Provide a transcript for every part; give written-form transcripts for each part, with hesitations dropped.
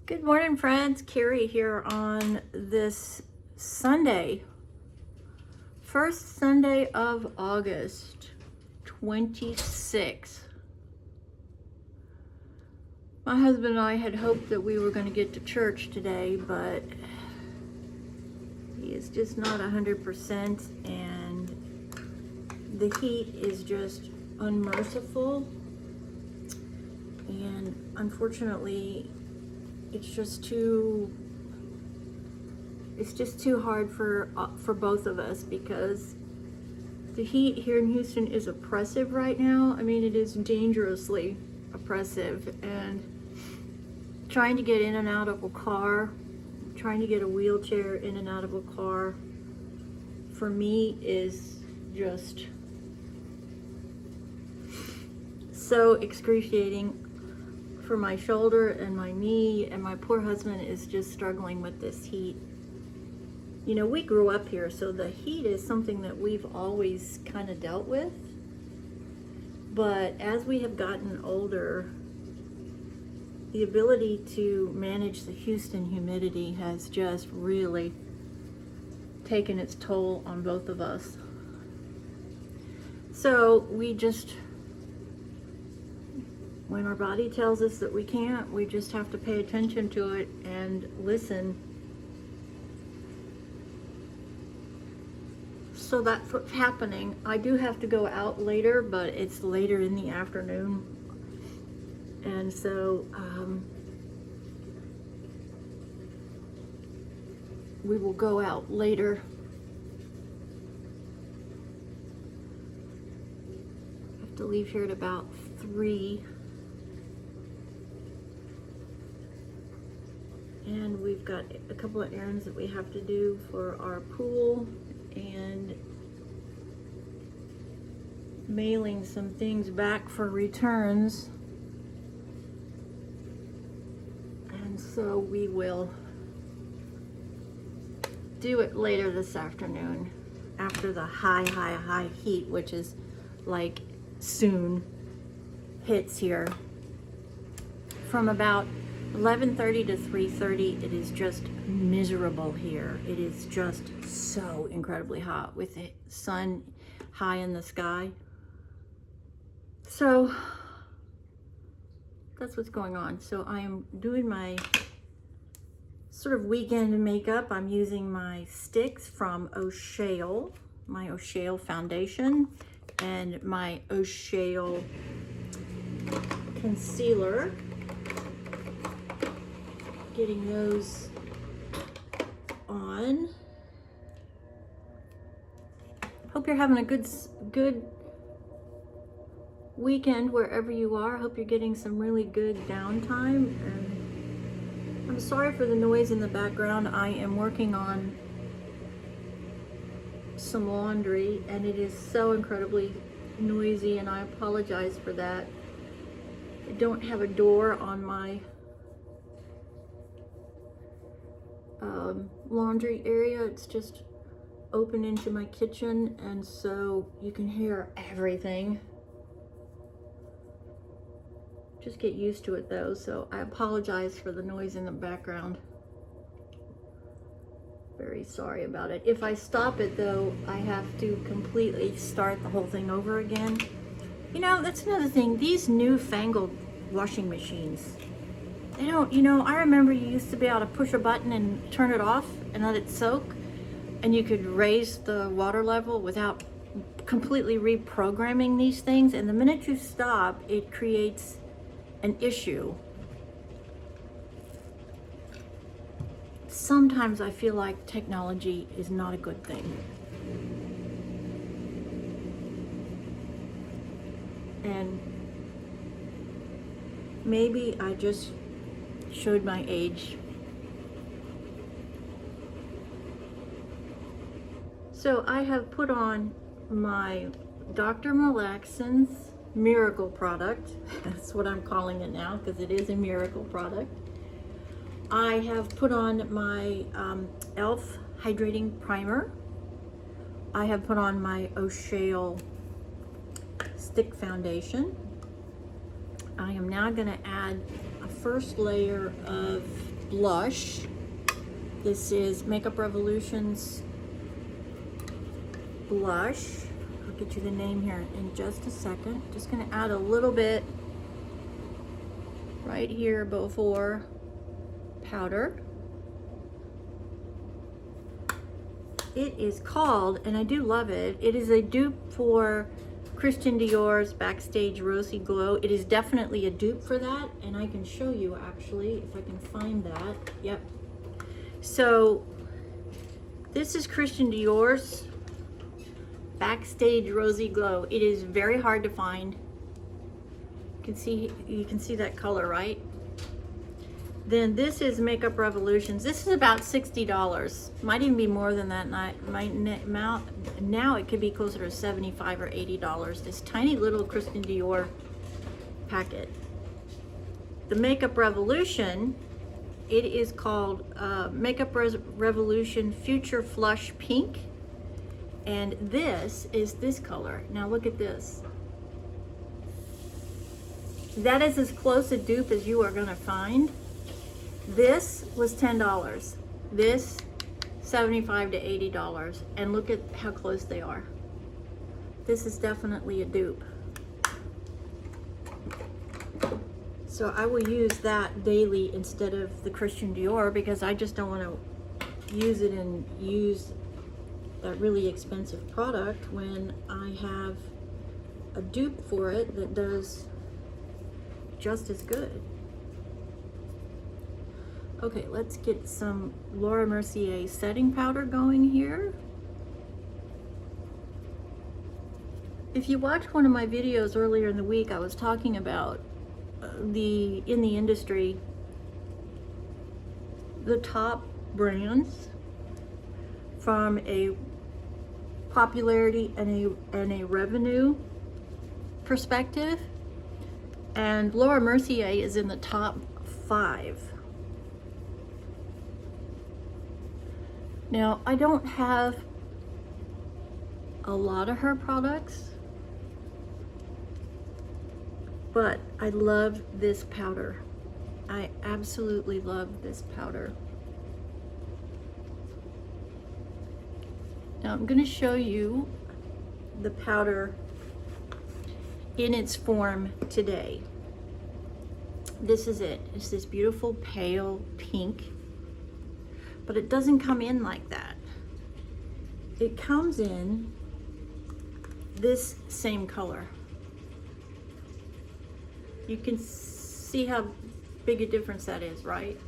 Good morning, friends. Carrie here on this Sunday, first Sunday of August 26. My husband and I had hoped that we were going to get to church today, but he is just not 100%, and the heat is just unmerciful, and unfortunately it's just too hard for both of us, because the heat here in Houston is oppressive right now. I mean, it is dangerously oppressive, and trying to get in and out of a car, trying to get a wheelchair in and out of a car, for me is just so excruciating. For my shoulder and my knee, and my poor husband is just struggling with this heat. You know, we grew up here, so the heat is something that we've always kind of dealt with. But as we have gotten older, the ability to manage the Houston humidity has just really taken its toll on both of us. So when our body tells us that we can't, we just have to pay attention to it and listen. So that's what's happening. I do have to go out later, but it's later in the afternoon. And so we will go out later. I have to leave here at about 3. And we've got a couple of errands that we have to do for our pool, and mailing some things back for returns. And so we will do it later this afternoon, after the high heat, which is like soon hits here. From about 11:30 to 3:30, it is just miserable here. It is just so incredibly hot with the sun high in the sky. So that's what's going on. So I am doing my sort of weekend makeup. I'm using my sticks from O'Shale, my O'Shale foundation, and my O'Shale concealer. Getting those on. Hope you're having a good weekend wherever you are. Hope you're getting some really good downtime. And I'm sorry for the noise in the background. I am working on some laundry, and it is so incredibly noisy, and I apologize for that. I don't have a door on my laundry area. It's just open into my kitchen, and so you can hear everything. Just get used to it though, so I apologize for the noise in the background. Very sorry about it. If I stop it though, I have to completely start the whole thing over again. You know, that's another thing. These newfangled washing machines, they don't, I remember you used to be able to push a button and turn it off and let it soak, and you could raise the water level without completely reprogramming these things. And the minute you stop, it creates an issue. Sometimes I feel like technology is not a good thing. And maybe I just showed my age. So I have put on my Dr. Malaxon's miracle product. That's what I'm calling it now, because it is a miracle product. I have put on my e.l.f. hydrating primer. I have put on my O'Shale stick foundation. I am now going to add a first layer of blush. This is Makeup Revolution's blush. I'll get you the name here in just a second. Just gonna add a little bit right here before powder. It is called, and I do love it, it is a dupe for Christian Dior's Backstage Rosy Glow. It is definitely a dupe for that, and I can show you actually if I can find that. Yep. So this is Christian Dior's Backstage Rosy Glow. It is very hard to find. You can see that color, right? Then this is Makeup Revolutions. This is about $60. Might even be more than that. Now it could be closer to $75 or $80. This tiny little Christian Dior packet. The Makeup Revolution, it is called Makeup Revolution Future Flush Pink. And this is this color. Now look at this. That is as close a dupe as you are gonna find. This was $10. This, $75 to $80. And look at how close they are. This is definitely a dupe. So I will use that daily instead of the Christian Dior because I just don't want to use it and use that really expensive product when I have a dupe for it that does just as good. Okay, let's get some Laura Mercier setting powder going here. If you watched one of my videos earlier in the week, I was talking about in the industry, the top brands from a popularity and a revenue perspective, and Laura Mercier is in the top 5. Now, I don't have a lot of her products, but I love this powder. I absolutely love this powder. Now I'm going to show you the powder in its form today. This is it. It's this beautiful pale pink, but it doesn't come in like that. It comes in this same color. You can see how big a difference that is, right?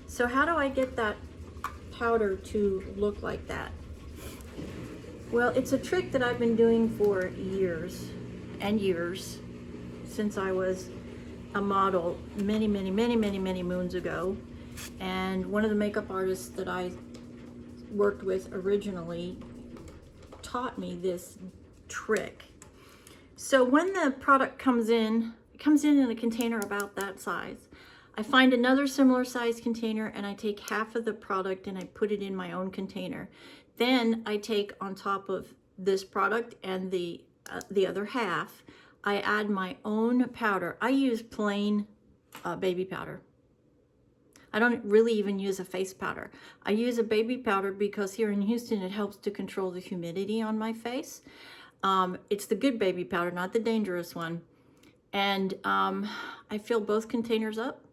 So how do I get that powder to look like that? Well, it's a trick that I've been doing for years and years, since I was a model many moons ago. And one of the makeup artists that I worked with originally taught me this trick. So when the product comes in, it comes in a container about that size. I find another similar size container and I take half of the product and I put it in my own container. Then I take on top of this product and the other half, I add my own powder. I use plain baby powder. I don't really even use a face powder. I use a baby powder because here in Houston, it helps to control the humidity on my face. It's the good baby powder, not the dangerous one. And I fill both containers up,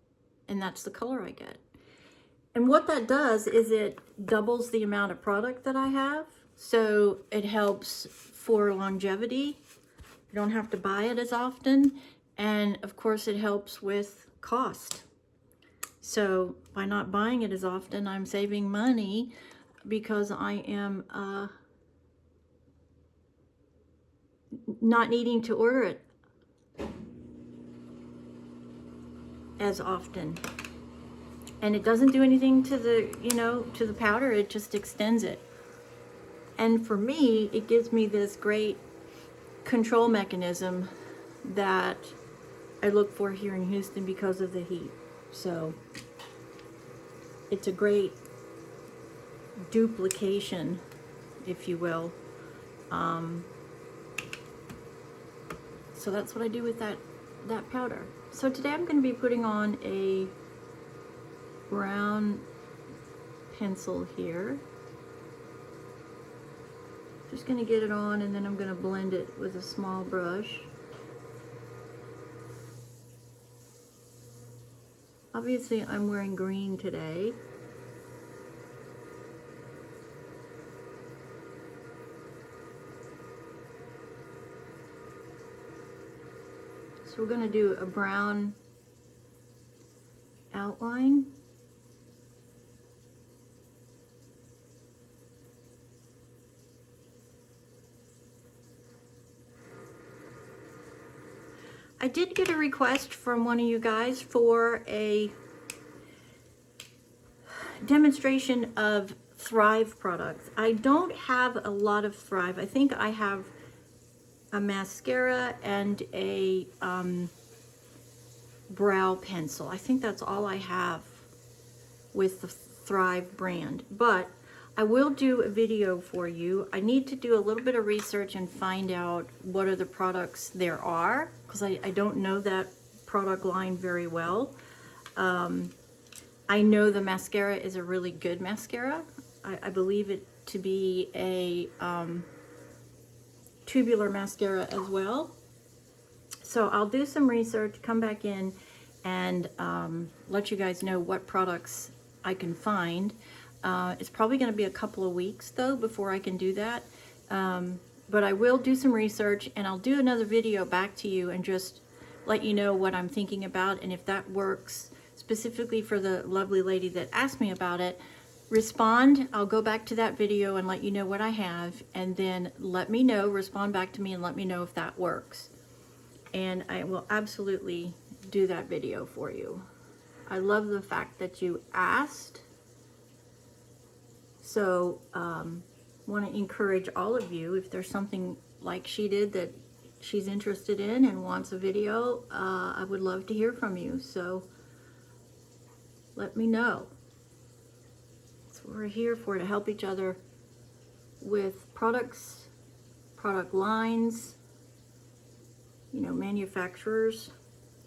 and that's the color I get. And what that does is it doubles the amount of product that I have. So it helps for longevity. You don't have to buy it as often. And of course, it helps with cost. So by not buying it as often, I'm saving money because I am not needing to order it as often. And it doesn't do anything to the, to the powder, it just extends it. And for me, it gives me this great control mechanism that I look for here in Houston because of the heat. So it's a great duplication, if you will. So that's what I do with that powder. So today I'm going to be putting on a brown pencil here. Just going to get it on, and then I'm going to blend it with a small brush. Obviously I'm wearing green today. So we're going to do a brown outline. I did get a request from one of you guys for a demonstration of Thrive products. I don't have a lot of Thrive. I think I have a mascara and a brow pencil. I think that's all I have with the Thrive brand, but I will do a video for you. I need to do a little bit of research and find out what other products there are, because I don't know that product line very well. I know the mascara is a really good mascara. I believe it to be a tubular mascara as well. So I'll do some research, come back in, and let you guys know what products I can find. It's probably going to be a couple of weeks though before I can do that. But I will do some research, and I'll do another video back to you and just let you know what I'm thinking about, and if that works specifically for the lovely lady that asked me about it. Respond. I'll go back to that video and let you know what I have, and then let me know, respond back to me and let me know if that works. And I will absolutely do that video for you. I love the fact that you asked. So want to encourage all of you, if there's something like she did that she's interested in and wants a video, I would love to hear from you. So let me know. That's what we're here for, to help each other with products, product lines, you know, manufacturers,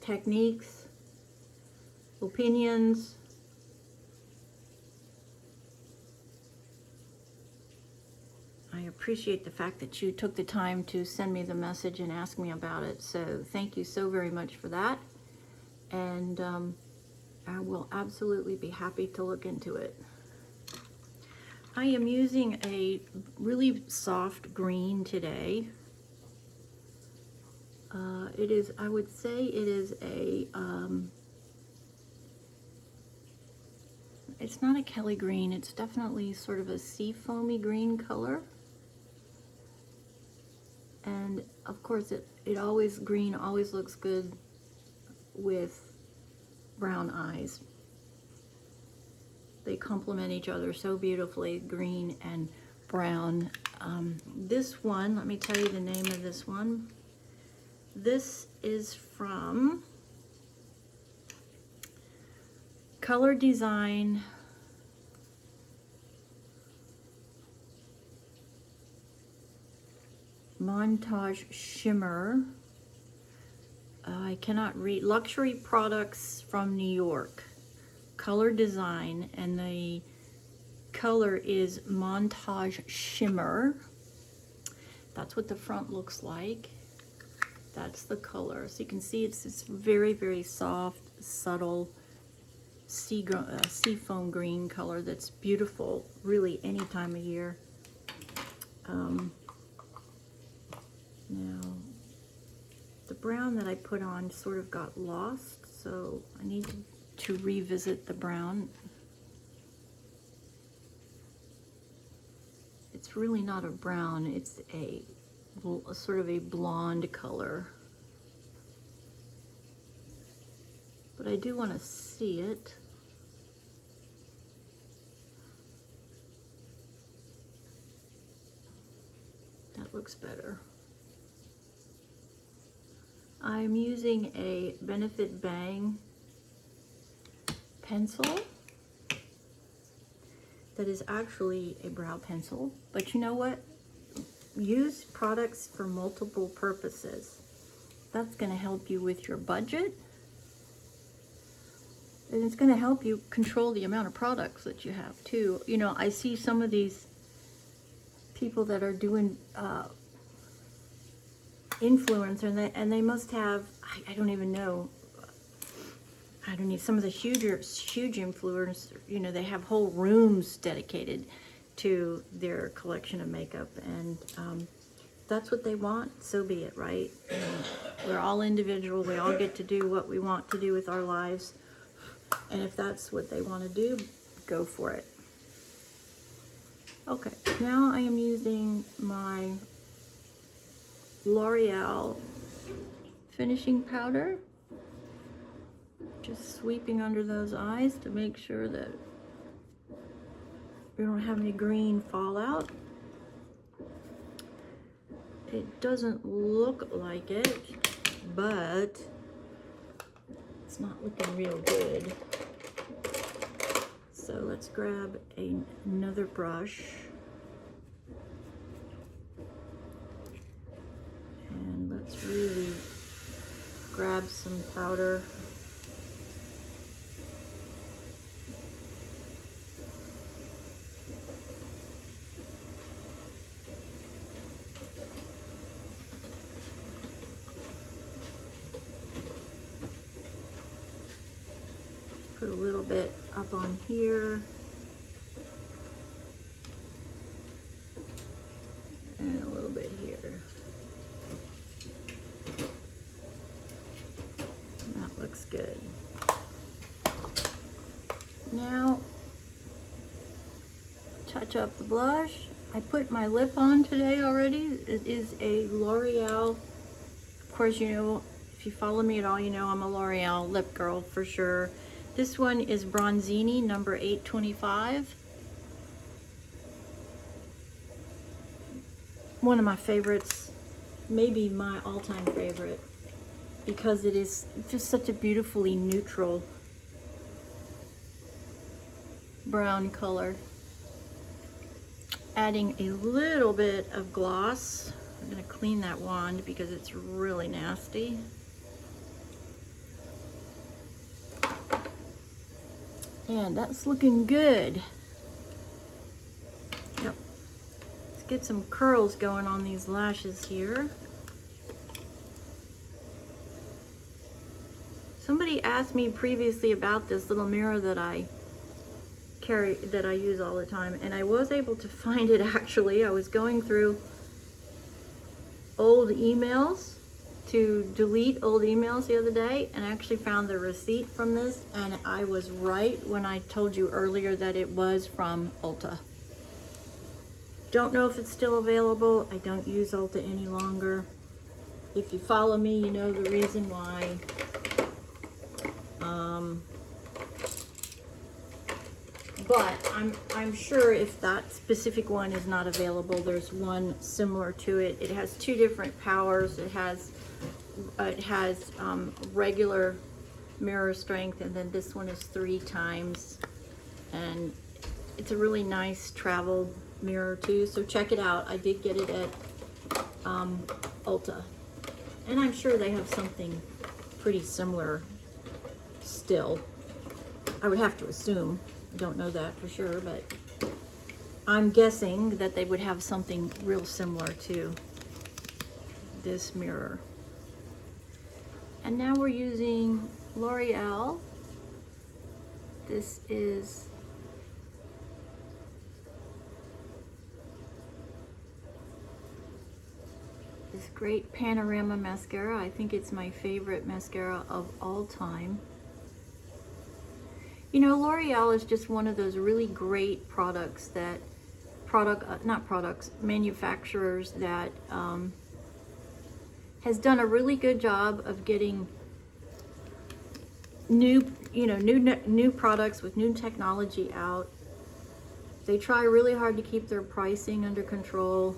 techniques, opinions. I appreciate the fact that you took the time to send me the message and ask me about it. So thank you so very much for that. And I will absolutely be happy to look into it. I am using a really soft green today. It is, I would say it is a, it's not a Kelly green, it's definitely sort of a sea foamy green color. And of course green always looks good with brown eyes. They complement each other so beautifully, green and brown. This one, let me tell you the name of this one. This is from Color Design Montage Shimmer. I cannot read. Luxury Products from New York. Color Design, and the color is Montage Shimmer. That's what the front looks like. That's the color. So you can see it's this very, very soft, subtle sea foam green color that's beautiful really any time of year. Now, the brown that I put on sort of got lost, so I need to revisit the brown. It's really not a brown, it's a sort of a blonde color. But I do want to see it. That looks better. I'm using a Benefit Bang pencil that is actually a brow pencil, but you know what? Use products for multiple purposes. That's going to help you with your budget. And it's going to help you control the amount of products that you have too. You know, I see some of these people that are doing influencer, and they must have, I don't even know, I don't need some of the huge influencers, you know, they have whole rooms dedicated to their collection of makeup, and that's what they want, so be it, right? And we're all individual, we all get to do what we want to do with our lives, and if that's what they want to do, go for it. Okay, now I am using my L'Oreal finishing powder, just sweeping under those eyes to make sure that we don't have any green fallout. It doesn't look like it, but it's not looking real good. So let's grab another brush and let's really grab some powder. Put a little bit up on here. And a little bit here. That looks good. Now, touch up the blush. I put my lip on today already. It is a L'Oreal. Of course, you know, if you follow me at all, you know I'm a L'Oreal lip girl for sure. This one is Bronzini number 825. One of my favorites, maybe my all-time favorite, because it is just such a beautifully neutral brown color. Adding a little bit of gloss. I'm going to clean that wand because it's really nasty. And that's looking good. Yep. Let's get some curls going on these lashes here. Somebody asked me previously about this little mirror that I carry, that I use all the time, and I was able to find it actually. I was going through old emails to delete old emails the other day, and I actually found the receipt from this, and I was right when I told you earlier that it was from Ulta. Don't know if it's still available. I don't use Ulta any longer. If you follow me, you know the reason why. But I'm sure if that specific one is not available, there's one similar to it. It has two different powers. It has regular mirror strength, and then this one is 3 times, and it's a really nice travel mirror too, so check it out. I did get it at Ulta, and I'm sure they have something pretty similar still. I would have to assume. I don't know that for sure, but I'm guessing that they would have something real similar to this mirror. And now we're using L'Oreal. This is this great Panorama mascara. I think it's my favorite mascara of all time. You know, L'Oreal is just one of those really great products that, manufacturers that has done a really good job of getting new products with new technology out. They try really hard to keep their pricing under control.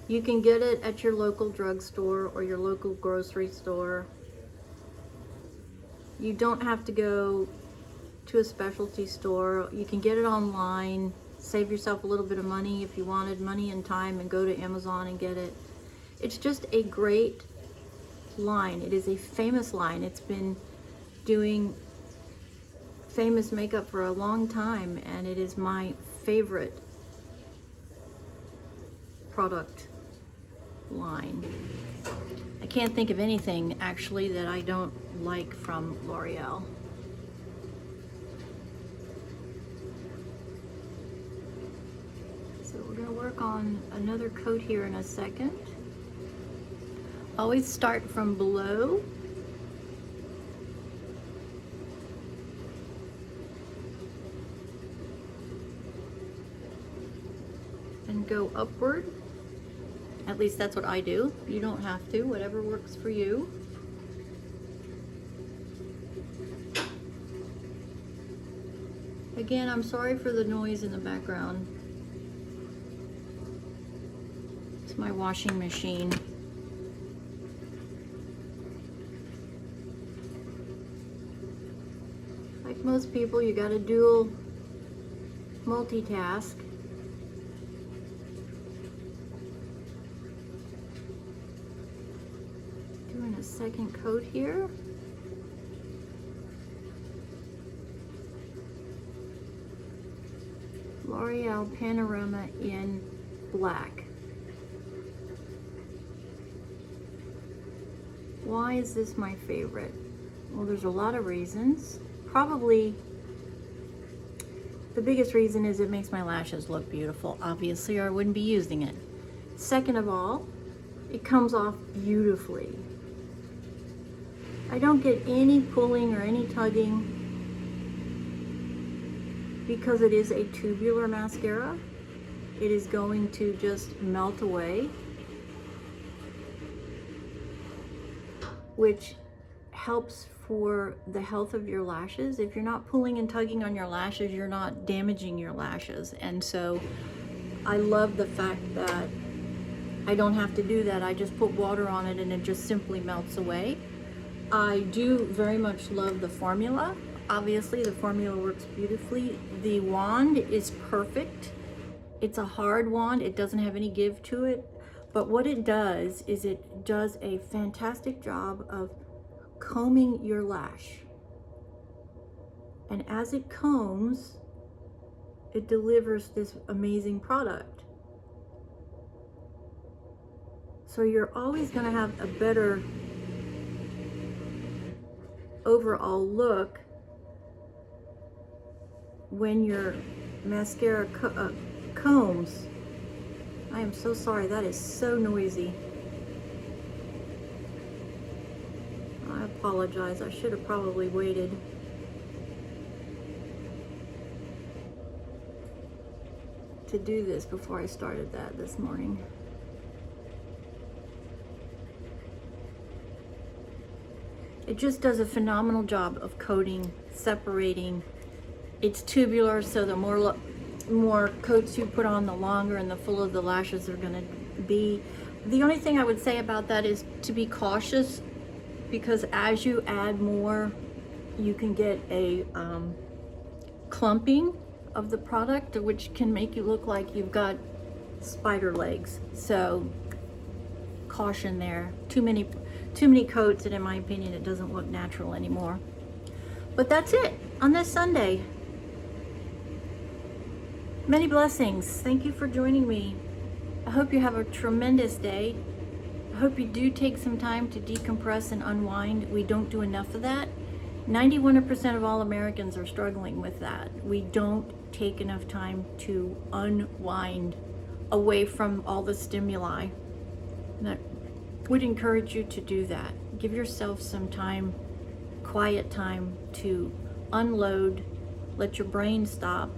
You can get it at your local drugstore or your local grocery store. You don't have to go to a specialty store. You can get it online, save yourself a little bit of money if you wanted money and time, and go to Amazon and get it. It's just a great line. It is a famous line. It's been doing famous makeup for a long time, and it is my favorite product line. I can't think of anything actually that I don't like from L'Oreal. So we're going to work on another coat here in a second. Always start from below. And go upward. At least that's what I do. You don't have to, whatever works for you. Again, I'm sorry for the noise in the background. It's my washing machine. Like most people, you got to dual multitask. Doing a second coat here. L'Oreal Panorama in black. Why is this my favorite? Well, there's a lot of reasons. Probably the biggest reason is it makes my lashes look beautiful, obviously, or I wouldn't be using it. Second of all, it comes off beautifully. I don't get any pulling or any tugging because it is a tubular mascara. It is going to just melt away, which helps for the health of your lashes. If you're not pulling and tugging on your lashes, you're not damaging your lashes. And so I love the fact that I don't have to do that. I just put water on it and it just simply melts away. I do very much love the formula. Obviously, the formula works beautifully. The wand is perfect. It's a hard wand. It doesn't have any give to it. But what it does is it does a fantastic job of combing your lash. And as it combs, it delivers this amazing product. So you're always going to have a better overall look when your mascara combs. I am so sorry, that is so noisy. I apologize, I should have probably waited. To do this before I started that this morning. It just does a phenomenal job of coating, separating. It's tubular, so the more coats you put on, the longer and the fuller the lashes are gonna be. The only thing I would say about that is to be cautious, because as you add more, you can get a clumping of the product, which can make you look like you've got spider legs. So caution there. Too many coats, and in my opinion, it doesn't look natural anymore. But that's it on this Sunday. Many blessings. Thank you for joining me. I hope you have a tremendous day. I hope you do take some time to decompress and unwind. We don't do enough of that. 91% of all Americans are struggling with that. We don't take enough time to unwind away from all the stimuli. And I would encourage you to do that. Give yourself some time, quiet time, to unload, let your brain stop,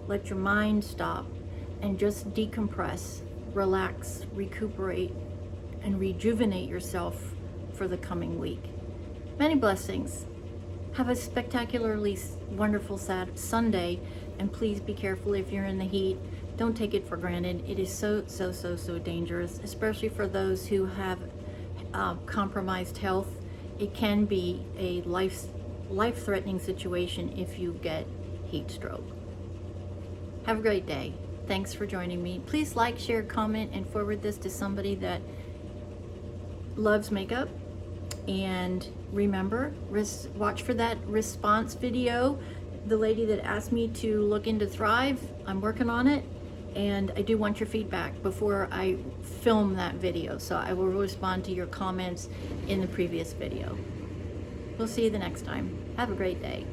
let your mind stop, and just decompress, relax, recuperate, and rejuvenate yourself for the coming week. Many blessings. Have a spectacularly wonderful Sunday, and please be careful if you're in the heat. Don't take it for granted. It is so dangerous, especially for those who have compromised health. It can be a life-threatening situation if you get heat stroke. Have a great day. Thanks for joining me. Please like, share, comment, and forward this to somebody that loves makeup And remember, watch for that response video. The lady that asked me to look into Thrive, I'm working on it, and I do want your feedback before I film that video, so I will respond to your comments in the previous video. We'll see you the next time. Have a great day.